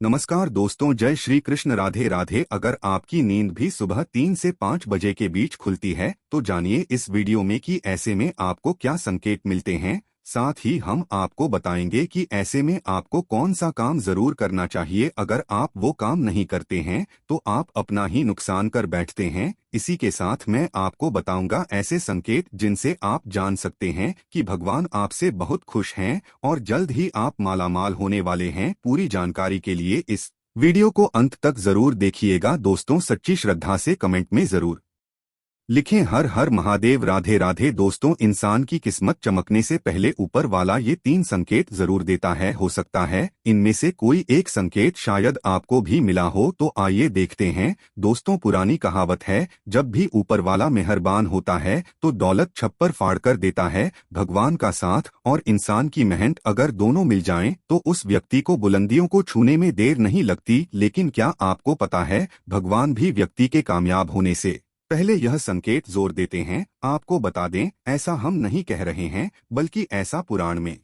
नमस्कार दोस्तों, जय श्री कृष्ण, राधे राधे। अगर आपकी नींद भी सुबह 3 से 5 बजे के बीच खुलती है तो जानिए इस वीडियो में कि ऐसे में आपको क्या संकेत मिलते हैं। साथ ही हम आपको बताएंगे कि ऐसे में आपको कौन सा काम जरूर करना चाहिए। अगर आप वो काम नहीं करते हैं तो आप अपना ही नुकसान कर बैठते हैं। इसी के साथ मैं आपको बताऊंगा ऐसे संकेत जिनसे आप जान सकते हैं कि भगवान आपसे बहुत खुश हैं और जल्द ही आप मालामाल होने वाले हैं। पूरी जानकारी के लिए इस वीडियो को अंत तक जरूर देखिएगा। दोस्तों, सच्ची श्रद्धा से कमेंट में जरूर लिखें हर हर महादेव, राधे राधे। दोस्तों, इंसान की किस्मत चमकने से पहले ऊपर वाला ये 3 संकेत जरूर देता है। हो सकता है इनमें से कोई एक संकेत शायद आपको भी मिला हो, तो आइए देखते हैं। दोस्तों, पुरानी कहावत है, जब भी ऊपर वाला मेहरबान होता है तो दौलत छप्पर फाड़ कर देता है। भगवान का साथ और इंसान की मेहनत अगर दोनों मिल जाएं तो उस व्यक्ति को बुलंदियों को छूने में देर नहीं लगती। लेकिन क्या आपको पता है, भगवान भी व्यक्ति के कामयाब होने से पहले यह संकेत जोर देते हैं। आपको बता दें, ऐसा हम नहीं कह रहे हैं, बल्कि ऐसा पुराण में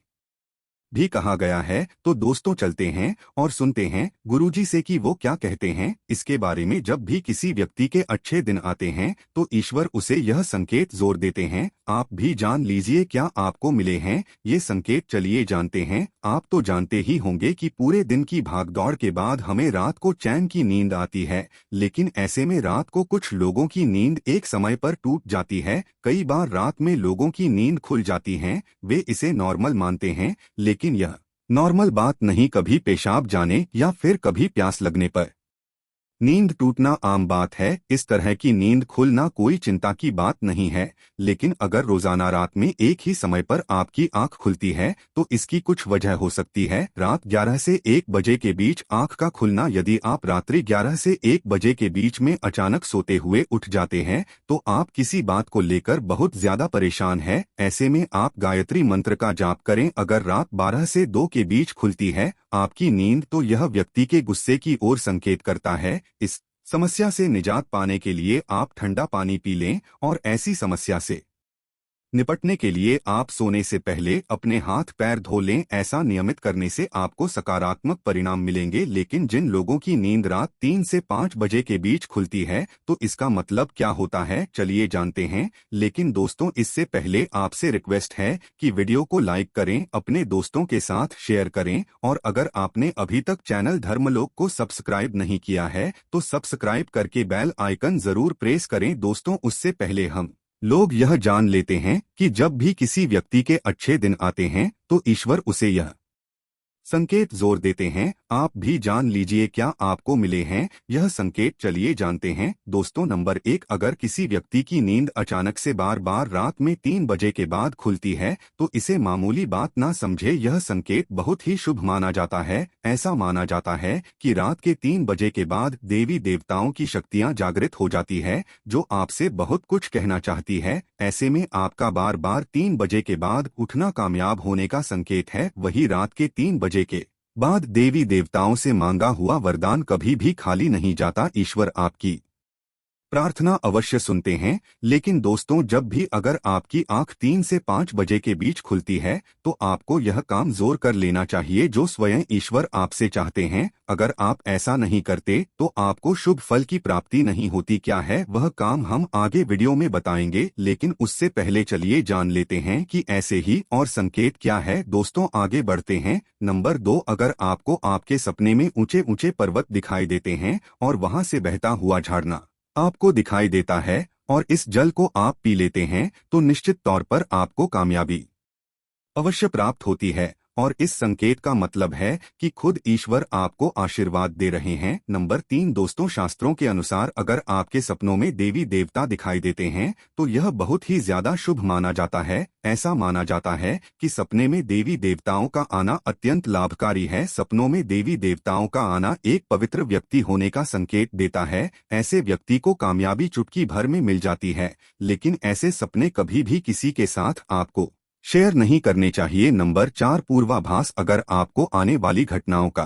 भी कहा गया है। तो दोस्तों, चलते हैं और सुनते हैं गुरुजी से कि वो क्या कहते हैं इसके बारे में। जब भी किसी व्यक्ति के अच्छे दिन आते हैं तो ईश्वर उसे यह संकेत जोर देते हैं। आप भी जान लीजिए क्या आपको मिले हैं ये संकेत। चलिए जानते हैं। आप तो जानते ही होंगे कि पूरे दिन की भागदौड़ के बाद हमें रात को चैन की नींद आती है, लेकिन ऐसे में रात को कुछ लोगों की नींद एक समय पर टूट जाती है। कई बार रात में लोगों की नींद खुल जाती है, वे इसे नॉर्मल मानते हैं, लेकिन यह नॉर्मल बात नहीं। कभी पेशाब जाने या फिर कभी प्यास लगने पर नींद टूटना आम बात है। इस तरह की नींद खुलना कोई चिंता की बात नहीं है, लेकिन अगर रोजाना रात में एक ही समय पर आपकी आंख खुलती है तो इसकी कुछ वजह हो सकती है। रात 11 से 1 बजे के बीच आंख का खुलना। यदि आप रात्रि 11 से 1 बजे के बीच में अचानक सोते हुए उठ जाते हैं तो आप किसी बात को लेकर बहुत ज्यादा परेशान हैं। ऐसे में आप गायत्री मंत्र का जाप करें। अगर रात 12 से 2 के बीच खुलती है आपकी नींद तो यह व्यक्ति के गुस्से की ओर संकेत करता है। इस समस्या से निजात पाने के लिए आप ठंडा पानी पी लें और ऐसी समस्या से निपटने के लिए आप सोने से पहले अपने हाथ पैर धो लें। ऐसा नियमित करने से आपको सकारात्मक परिणाम मिलेंगे। लेकिन जिन लोगों की नींद रात 3 से 5 बजे के बीच खुलती है तो इसका मतलब क्या होता है, चलिए जानते हैं। लेकिन दोस्तों, इससे पहले आपसे रिक्वेस्ट है कि वीडियो को लाइक करें, अपने दोस्तों के साथ शेयर करें और अगर आपने अभी तक चैनल धर्मलोक को सब्सक्राइब नहीं किया है तो सब्सक्राइब करके बेल आइकन जरूर प्रेस करें। दोस्तों, उससे पहले हम लोग यह जान लेते हैं कि जब भी किसी व्यक्ति के अच्छे दिन आते हैं तो ईश्वर उसे यह संकेत जोर देते हैं। आप भी जान लीजिए क्या आपको मिले हैं यह संकेत। चलिए जानते हैं। दोस्तों, नंबर 1, अगर किसी व्यक्ति की नींद अचानक से बार बार रात में 3 बजे के बाद खुलती है तो इसे मामूली बात ना समझे। यह संकेत बहुत ही शुभ माना जाता है। ऐसा माना जाता है कि रात के 3 बजे के बाद देवी देवताओं की शक्तियां जागृत हो जाती है जो आपसे बहुत कुछ कहना चाहती है। ऐसे में आपका बार बार 3 बजे के बाद उठना कामयाब होने का संकेत है। वही रात के 3 बजे के बाद देवी देवताओं से मांगा हुआ वरदान कभी भी खाली नहीं जाता। ईश्वर आपकी प्रार्थना अवश्य सुनते हैं। लेकिन दोस्तों, जब भी अगर आपकी आंख 3 से 5 बजे के बीच खुलती है तो आपको यह काम जोर कर लेना चाहिए जो स्वयं ईश्वर आपसे चाहते हैं। अगर आप ऐसा नहीं करते तो आपको शुभ फल की प्राप्ति नहीं होती। क्या है वह काम हम आगे वीडियो में बताएंगे, लेकिन उससे पहले चलिए जान लेते हैं कि ऐसे ही और संकेत क्या है। दोस्तों, आगे बढ़ते हैं। नंबर 2, अगर आपको आपके सपने में ऊंचे ऊंचे पर्वत दिखाई देते हैं और वहां से बहता हुआ झरना आपको दिखाई देता है और इस जल को आप पी लेते हैं तो निश्चित तौर पर आपको कामयाबी अवश्य प्राप्त होती है और इस संकेत का मतलब है कि खुद ईश्वर आपको आशीर्वाद दे रहे हैं। नंबर 3, दोस्तों, शास्त्रों के अनुसार अगर आपके सपनों में देवी देवता दिखाई देते हैं तो यह बहुत ही ज्यादा शुभ माना जाता है। ऐसा माना जाता है कि सपने में देवी देवताओं का आना अत्यंत लाभकारी है। सपनों में देवी देवताओं का आना एक पवित्र व्यक्ति होने का संकेत देता है। ऐसे व्यक्ति को कामयाबी चुटकी भर में मिल जाती है, लेकिन ऐसे सपने कभी भी किसी के साथ आपको शेयर नहीं करने चाहिए। नंबर 4, पूर्वाभास, अगर आपको आने वाली घटनाओं का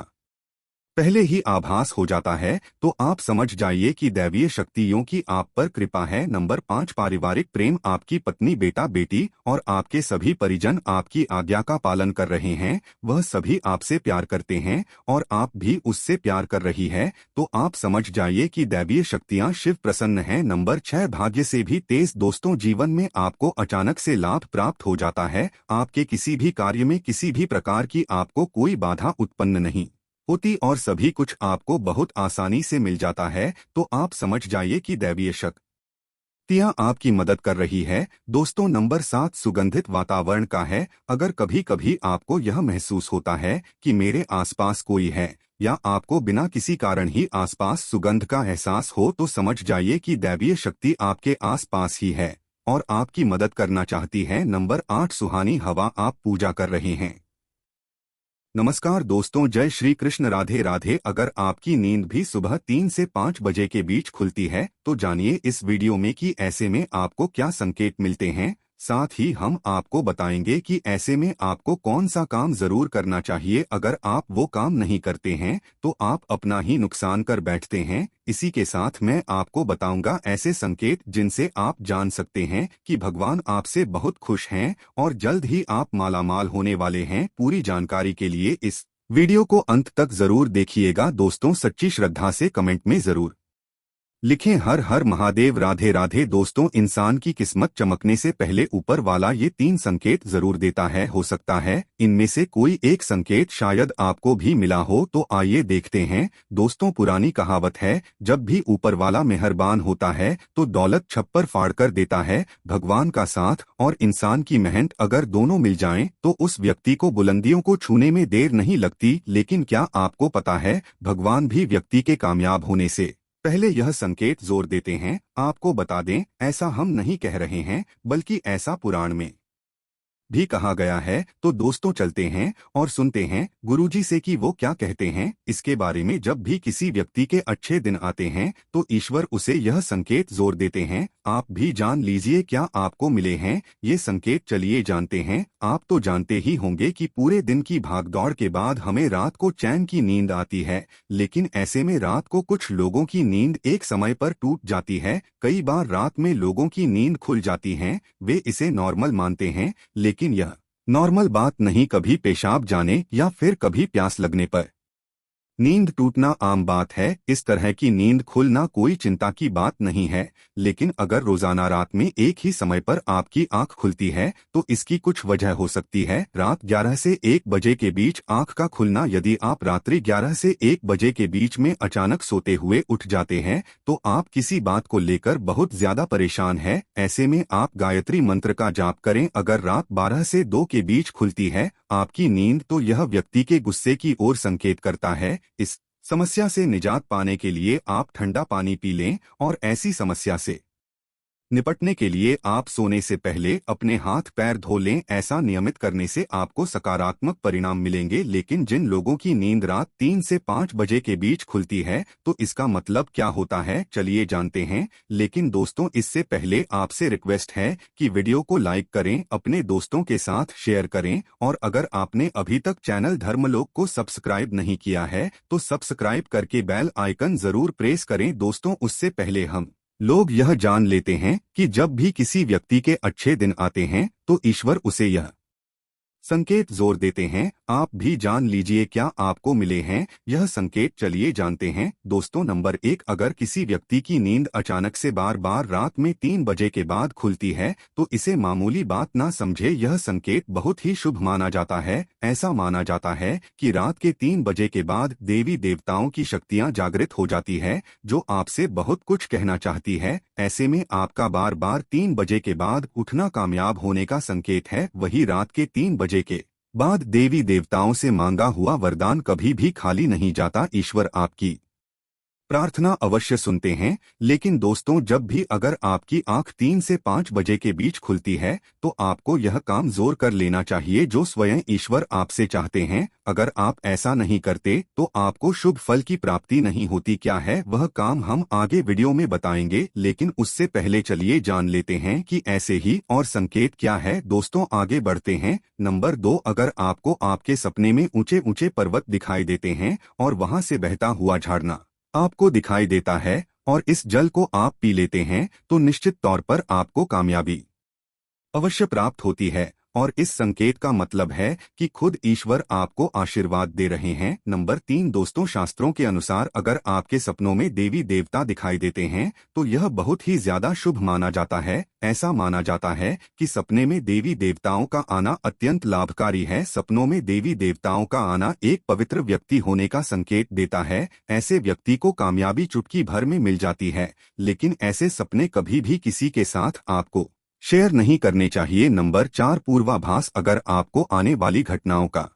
पहले ही आभास हो जाता है तो आप समझ जाइए कि दैवीय शक्तियों की आप पर कृपा है। नंबर 5, पारिवारिक प्रेम। आपकी पत्नी, बेटा, बेटी और आपके सभी परिजन आपकी आज्ञा का पालन कर रहे हैं। वह सभी आपसे प्यार करते हैं और आप भी उससे प्यार कर रही है, तो आप समझ जाइए कि दैवीय शक्तियां शिव प्रसन्न हैं। नंबर 6, भाग्य से भी तेज। दोस्तों, जीवन में आपको अचानक से लाभ प्राप्त हो जाता है। आपके किसी भी कार्य में किसी भी प्रकार की आपको कोई बाधा उत्पन्न नहीं होती और सभी कुछ आपको बहुत आसानी से मिल जाता है, तो आप समझ जाइए कि दैवीय शक्तियां आपकी मदद कर रही है। दोस्तों, नंबर 7, सुगंधित वातावरण का है। अगर कभी कभी आपको यह महसूस होता है कि मेरे आसपास कोई है या आपको बिना किसी कारण ही आसपास सुगंध का एहसास हो, तो समझ जाइए कि दैवीय शक्ति आपके आसपास ही है और आपकी मदद करना चाहती है। नंबर 8, सुहानी हवा। आप पूजा कर रहे हैं। नमस्कार दोस्तों, जय श्री कृष्ण, राधे राधे। अगर आपकी नींद भी सुबह 3 से 5 बजे के बीच खुलती है तो जानिए इस वीडियो में कि ऐसे में आपको क्या संकेत मिलते हैं। साथ ही हम आपको बताएंगे कि ऐसे में आपको कौन सा काम जरूर करना चाहिए। अगर आप वो काम नहीं करते हैं तो आप अपना ही नुकसान कर बैठते हैं। इसी के साथ मैं आपको बताऊंगा ऐसे संकेत जिनसे आप जान सकते हैं कि भगवान आपसे बहुत खुश हैं और जल्द ही आप मालामाल होने वाले हैं। पूरी जानकारी के लिए इस वीडियो को अंत तक जरूर देखिएगा। दोस्तों, सच्ची श्रद्धा से कमेंट में जरूर लिखें हर हर महादेव, राधे राधे। दोस्तों, इंसान की किस्मत चमकने से पहले ऊपर वाला ये 3 संकेत जरूर देता है। हो सकता है इनमें से कोई एक संकेत शायद आपको भी मिला हो, तो आइए देखते हैं। दोस्तों, पुरानी कहावत है, जब भी ऊपर वाला मेहरबान होता है तो दौलत छप्पर फाड़ कर देता है। भगवान का साथ और इंसान की मेहनत अगर दोनों मिल जाएं तो उस व्यक्ति को बुलंदियों को छूने में देर नहीं लगती। लेकिन क्या आपको पता है, भगवान भी व्यक्ति के कामयाब होने से पहले यह संकेत जोर देते हैं। आपको बता दें, ऐसा हम नहीं कह रहे हैं, बल्कि ऐसा पुराण में भी कहा गया है। तो दोस्तों, चलते हैं और सुनते हैं गुरुजी से कि वो क्या कहते हैं इसके बारे में। जब भी किसी व्यक्ति के अच्छे दिन आते हैं तो ईश्वर उसे यह संकेत जोर देते हैं। आप भी जान लीजिए क्या आपको मिले हैं ये संकेत। चलिए जानते हैं। आप तो जानते ही होंगे कि पूरे दिन की भागदौड़ के बाद हमें रात को चैन की नींद आती है, लेकिन ऐसे में रात को कुछ लोगों की नींद एक समय पर टूट जाती है। कई बार रात में लोगों की नींद खुल जाती है, वे इसे नॉर्मल मानते हैं, लेकिन यह नॉर्मल बात नहीं। कभी पेशाब जाने या फिर कभी प्यास लगने पर नींद टूटना आम बात है। इस तरह की नींद खुलना कोई चिंता की बात नहीं है, लेकिन अगर रोजाना रात में एक ही समय पर आपकी आंख खुलती है तो इसकी कुछ वजह हो सकती है। रात 11 से 1 बजे के बीच आंख का खुलना। यदि आप रात्रि 11 से 1 बजे के बीच में अचानक सोते हुए उठ जाते हैं तो आप किसी बात को लेकर बहुत ज्यादा परेशान हैं। ऐसे में आप गायत्री मंत्र का जाप करें। अगर रात 12 से 2 के बीच खुलती है आपकी नींद तो यह व्यक्ति के गुस्से की ओर संकेत करता है। इस समस्या से निजात पाने के लिए आप ठंडा पानी पी लें और ऐसी समस्या से निपटने के लिए आप सोने से पहले अपने हाथ पैर धो लें। ऐसा नियमित करने से आपको सकारात्मक परिणाम मिलेंगे। लेकिन जिन लोगों की नींद रात 3 से 5 बजे के बीच खुलती है तो इसका मतलब क्या होता है, चलिए जानते हैं। लेकिन दोस्तों, इससे पहले आपसे रिक्वेस्ट है कि वीडियो को लाइक करें, अपने दोस्तों के साथ शेयर करें और अगर आपने अभी तक चैनल धर्मलोक को सब्सक्राइब नहीं किया है तो सब्सक्राइब करके बेल आइकन जरूर प्रेस करें। दोस्तों, उससे पहले हम लोग यह जान लेते हैं कि जब भी किसी व्यक्ति के अच्छे दिन आते हैं तो ईश्वर उसे यह संकेत जोर देते हैं। आप भी जान लीजिए क्या आपको मिले हैं यह संकेत। चलिए जानते हैं। दोस्तों, नंबर 1, अगर किसी व्यक्ति की नींद अचानक से बार बार रात में 3 बजे के बाद खुलती है तो इसे मामूली बात ना समझे। यह संकेत बहुत ही शुभ माना जाता है। ऐसा माना जाता है कि रात के 3 बजे के बाद देवी देवताओं की शक्तियां जागृत हो जाती है जो आपसे बहुत कुछ कहना चाहती है। ऐसे में आपका बार बार 3 बजे के बाद उठना कामयाब होने का संकेत है। वही रात के 3 बजे के बाद देवी देवताओं से मांगा हुआ वरदान कभी भी खाली नहीं जाता। ईश्वर आपकी प्रार्थना अवश्य सुनते हैं, लेकिन दोस्तों जब भी अगर आपकी आंख 3 से 5 बजे के बीच खुलती है तो आपको यह काम जोर कर लेना चाहिए जो स्वयं ईश्वर आपसे चाहते हैं। अगर आप ऐसा नहीं करते तो आपको शुभ फल की प्राप्ति नहीं होती। क्या है वह काम हम आगे वीडियो में बताएंगे, लेकिन उससे पहले चलिए जान लेते हैं कि ऐसे ही और संकेत क्या है। दोस्तों आगे बढ़ते हैं। नंबर 2, अगर आपको आपके सपने में ऊंचे ऊंचे पर्वत दिखाई देते हैं और वहां से बहता हुआ झरना आपको दिखाई देता है और इस जल को आप पी लेते हैं तो निश्चित तौर पर आपको कामयाबी अवश्य प्राप्त होती है और इस संकेत का मतलब है कि खुद ईश्वर आपको आशीर्वाद दे रहे हैं। नंबर 3 दोस्तों, शास्त्रों के अनुसार अगर आपके सपनों में देवी देवता दिखाई देते हैं तो यह बहुत ही ज्यादा शुभ माना जाता है। ऐसा माना जाता है कि सपने में देवी देवताओं का आना अत्यंत लाभकारी है। सपनों में देवी देवताओं का आना एक पवित्र व्यक्ति होने का संकेत देता है। ऐसे व्यक्ति को कामयाबी चुटकी भर में मिल जाती है, लेकिन ऐसे सपने कभी भी किसी के साथ आपको शेयर नहीं करने चाहिए। नंबर 4 पूर्वाभास, अगर आपको आने वाली घटनाओं का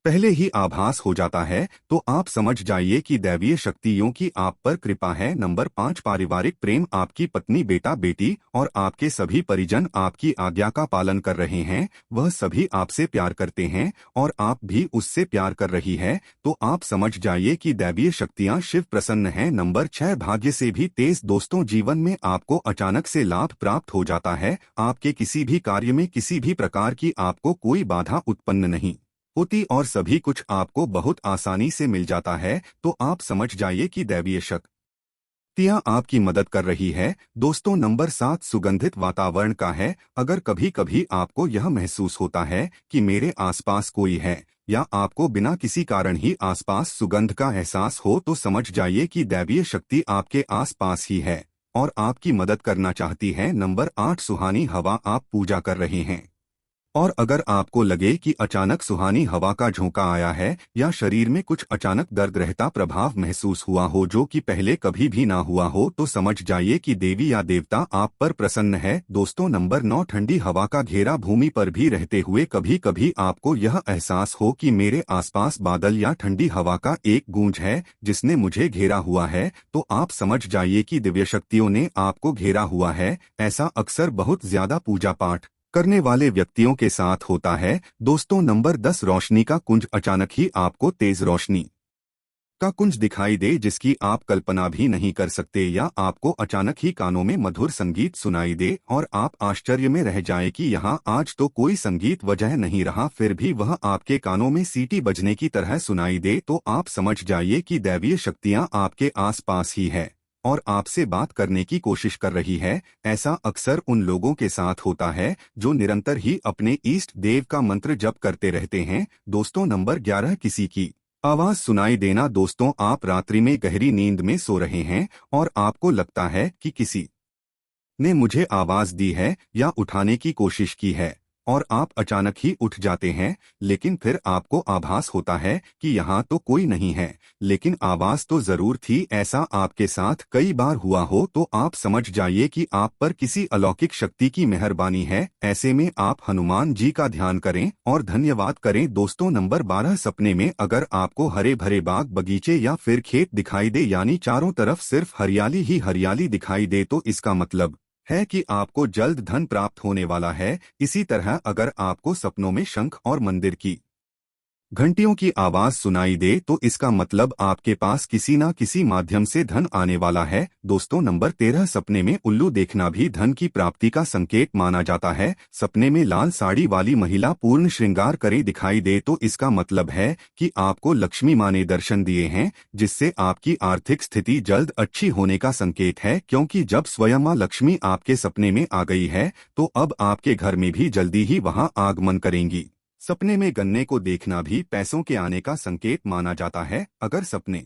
पहले ही आभास हो जाता है तो आप समझ जाइए कि दैवीय शक्तियों की आप पर कृपा है। नंबर 5 पारिवारिक प्रेम, आपकी पत्नी, बेटा बेटी और आपके सभी परिजन आपकी आज्ञा का पालन कर रहे हैं। वह सभी आपसे प्यार करते हैं और आप भी उससे प्यार कर रही है, तो आप समझ जाइए कि दैवीय शक्तियां शिव प्रसन्न हैं। नंबर 6 भाग्य से भी तेज, दोस्तों जीवन में आपको अचानक से लाभ प्राप्त हो जाता है। आपके किसी भी कार्य में किसी भी प्रकार की आपको कोई बाधा उत्पन्न नहीं होती और सभी कुछ आपको बहुत आसानी से मिल जाता है, तो आप समझ जाइए कि दैवीय शक्तियां आपकी मदद कर रही है। दोस्तों नंबर 7 सुगंधित वातावरण का है। अगर कभी कभी आपको यह महसूस होता है कि मेरे आसपास कोई है या आपको बिना किसी कारण ही आसपास सुगंध का एहसास हो तो समझ जाइए कि दैवीय शक्ति आपके आसपास ही है और आपकी मदद करना चाहती है। नंबर 8 सुहानी हवा, आप पूजा कर रहे हैं और अगर आपको लगे कि अचानक सुहानी हवा का झोंका आया है या शरीर में कुछ अचानक दर्द रहता प्रभाव महसूस हुआ हो जो कि पहले कभी भी ना हुआ हो, तो समझ जाइए कि देवी या देवता आप पर प्रसन्न है। दोस्तों नंबर 9 ठंडी हवा का घेरा, भूमि पर भी रहते हुए कभी कभी आपको यह एहसास हो कि मेरे आसपास बादल या ठंडी हवा का एक गूंज है जिसने मुझे घेरा हुआ है, तो आप समझ जाइए कि दिव्य शक्तियों ने आपको घेरा हुआ है। ऐसा अक्सर बहुत ज्यादा पूजा पाठ करने वाले व्यक्तियों के साथ होता है। दोस्तों नंबर 10 रोशनी का कुंज, अचानक ही आपको तेज रोशनी का कुंज दिखाई दे जिसकी आप कल्पना भी नहीं कर सकते, या आपको अचानक ही कानों में मधुर संगीत सुनाई दे और आप आश्चर्य में रह जाएं कि यहाँ आज तो कोई संगीत वजह नहीं रहा, फिर भी वह आपके कानों में सीटी बजने की तरह सुनाई दे, तो आप समझ जाइए कि दैवीय शक्तियाँ आपके आसपास ही है और आपसे बात करने की कोशिश कर रही है। ऐसा अक्सर उन लोगों के साथ होता है जो निरंतर ही अपने ईष्ट देव का मंत्र जप करते रहते हैं। दोस्तों नंबर 11 किसी की आवाज सुनाई देना, दोस्तों आप रात्रि में गहरी नींद में सो रहे हैं और आपको लगता है कि किसी ने मुझे आवाज दी है या उठाने की कोशिश की है और आप अचानक ही उठ जाते हैं, लेकिन फिर आपको आभास होता है कि यहाँ तो कोई नहीं है, लेकिन आवाज तो जरूर थी। ऐसा आपके साथ कई बार हुआ हो तो आप समझ जाइए कि आप पर किसी अलौकिक शक्ति की मेहरबानी है। ऐसे में आप हनुमान जी का ध्यान करें और धन्यवाद करें। दोस्तों नंबर 12 सपने में अगर आपको हरे भरे बाग बगीचे या फिर खेत दिखाई दे, यानी चारों तरफ सिर्फ हरियाली ही हरियाली दिखाई दे, तो इसका मतलब है कि आपको जल्द धन प्राप्त होने वाला है। इसी तरह अगर आपको सपनों में शंख और मंदिर की घंटियों की आवाज सुनाई दे तो इसका मतलब आपके पास किसी न किसी माध्यम से धन आने वाला है। दोस्तों नंबर 13 सपने में उल्लू देखना भी धन की प्राप्ति का संकेत माना जाता है। सपने में लाल साड़ी वाली महिला पूर्ण श्रृंगार करे दिखाई दे तो इसका मतलब है कि आपको लक्ष्मी माँ ने दर्शन दिए हैं, जिससे आपकी आर्थिक स्थिति जल्द अच्छी होने का संकेत है, क्योंकि जब स्वयं माँ लक्ष्मी आपके सपने में आ गई है तो अब आपके घर में भी जल्दी ही वहां आगमन करेंगी। सपने में गन्ने को देखना भी पैसों के आने का संकेत माना जाता है। अगर सपने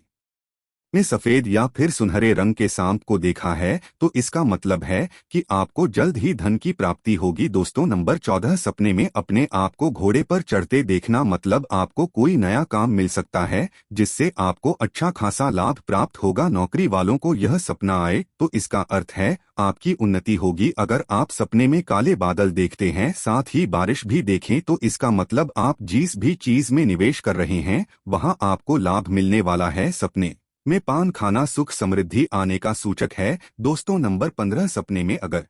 में सफेद या फिर सुनहरे रंग के सांप को देखा है तो इसका मतलब है कि आपको जल्द ही धन की प्राप्ति होगी। दोस्तों नंबर 14 सपने में अपने आप को घोड़े पर चढ़ते देखना, मतलब आपको कोई नया काम मिल सकता है जिससे आपको अच्छा खासा लाभ प्राप्त होगा। नौकरी वालों को यह सपना आए तो इसका अर्थ है आपकी उन्नति होगी। अगर आप सपने में काले बादल देखते हैं, साथ ही बारिश भी देखें, तो इसका मतलब आप जिस भी चीज में निवेश कर रहे हैं वहां आपको लाभ मिलने वाला है। सपने में पान खाना सुख समृद्धि आने का सूचक है। दोस्तों नंबर 15, सपने में अगर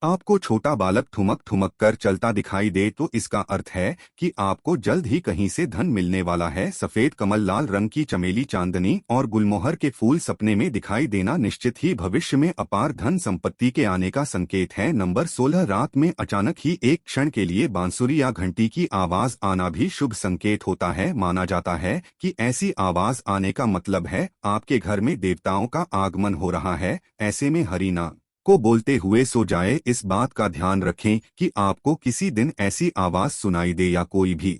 आपको छोटा बालक ठुमक ठुमक कर चलता दिखाई दे तो इसका अर्थ है कि आपको जल्द ही कहीं से धन मिलने वाला है। सफेद कमल, लाल रंग की चमेली, चांदनी और गुलमोहर के फूल सपने में दिखाई देना निश्चित ही भविष्य में अपार धन संपत्ति के आने का संकेत है। नंबर 16, रात में अचानक ही एक क्षण के लिए बांसुरी या घंटी की आवाज आना भी शुभ संकेत होता है। माना जाता है कि ऐसी आवाज आने का मतलब है आपके घर में देवताओं का आगमन हो रहा है। ऐसे में हरि नाम को बोलते हुए सो जाए। इस बात का ध्यान रखें कि आपको किसी दिन ऐसी आवाज सुनाई दे या कोई भी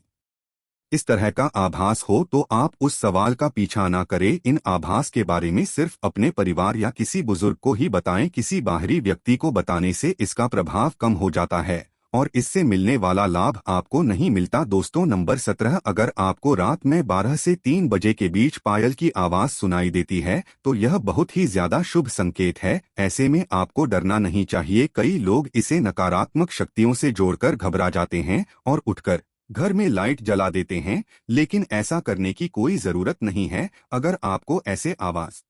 इस तरह का आभास हो तो आप उस सवाल का पीछा ना करें। इन आभास के बारे में सिर्फ अपने परिवार या किसी बुजुर्ग को ही बताएं। किसी बाहरी व्यक्ति को बताने से इसका प्रभाव कम हो जाता है और इससे मिलने वाला लाभ आपको नहीं मिलता। दोस्तों नंबर 17, अगर आपको रात में 12 से 3 बजे के बीच पायल की आवाज सुनाई देती है तो यह बहुत ही ज्यादा शुभ संकेत है। ऐसे में आपको डरना नहीं चाहिए। कई लोग इसे नकारात्मक शक्तियों से जोड़कर घबरा जाते हैं और उठकर घर में लाइट जला देते हैं, लेकिन ऐसा करने की कोई जरूरत नहीं है। अगर आपको ऐसे आवाज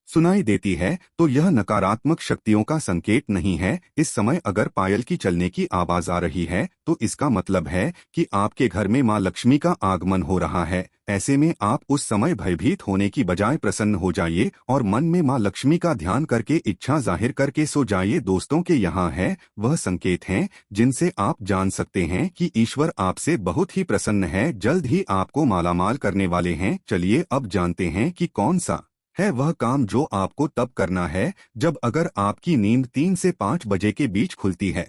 सुनाई देती है तो यह नकारात्मक शक्तियों का संकेत नहीं है। इस समय अगर पायल की चलने की आवाज आ रही है तो इसका मतलब है कि आपके घर में मां लक्ष्मी का आगमन हो रहा है। ऐसे में आप उस समय भयभीत होने की बजाय प्रसन्न हो जाइए और मन में मां लक्ष्मी का ध्यान करके इच्छा जाहिर करके सो जाइए। दोस्तों के यहाँ है वह संकेत हैं जिनसे आप जान सकते हैं कि ईश्वर आपसे बहुत ही प्रसन्न है, जल्द ही आपको मालामाल करने वाले हैं। चलिए अब जानते हैं कि कौन सा है वह काम जो आपको तब करना है जब अगर आपकी नींद 3 से 5 बजे के बीच खुलती है।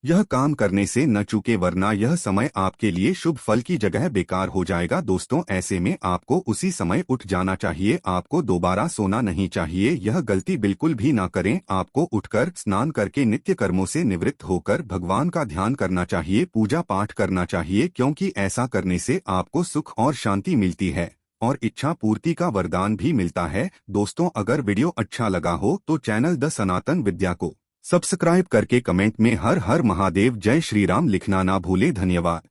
यह काम करने से न चूके, वरना यह समय आपके लिए शुभ फल की जगह बेकार हो जाएगा। दोस्तों ऐसे में आपको उसी समय उठ जाना चाहिए। आपको दोबारा सोना नहीं चाहिए। यह गलती बिल्कुल भी ना करें। आपको उठकर स्नान करके नित्य कर्मों से निवृत्त होकर भगवान का ध्यान करना चाहिए, पूजा पाठ करना चाहिए, क्योंकि ऐसा करने से आपको सुख और शांति मिलती है और इच्छा पूर्ति का वरदान भी मिलता है। दोस्तों अगर वीडियो अच्छा लगा हो तो चैनल द सनातन विद्या को सब्सक्राइब करके कमेंट में हर हर महादेव, जय श्री राम लिखना ना भूले। धन्यवाद।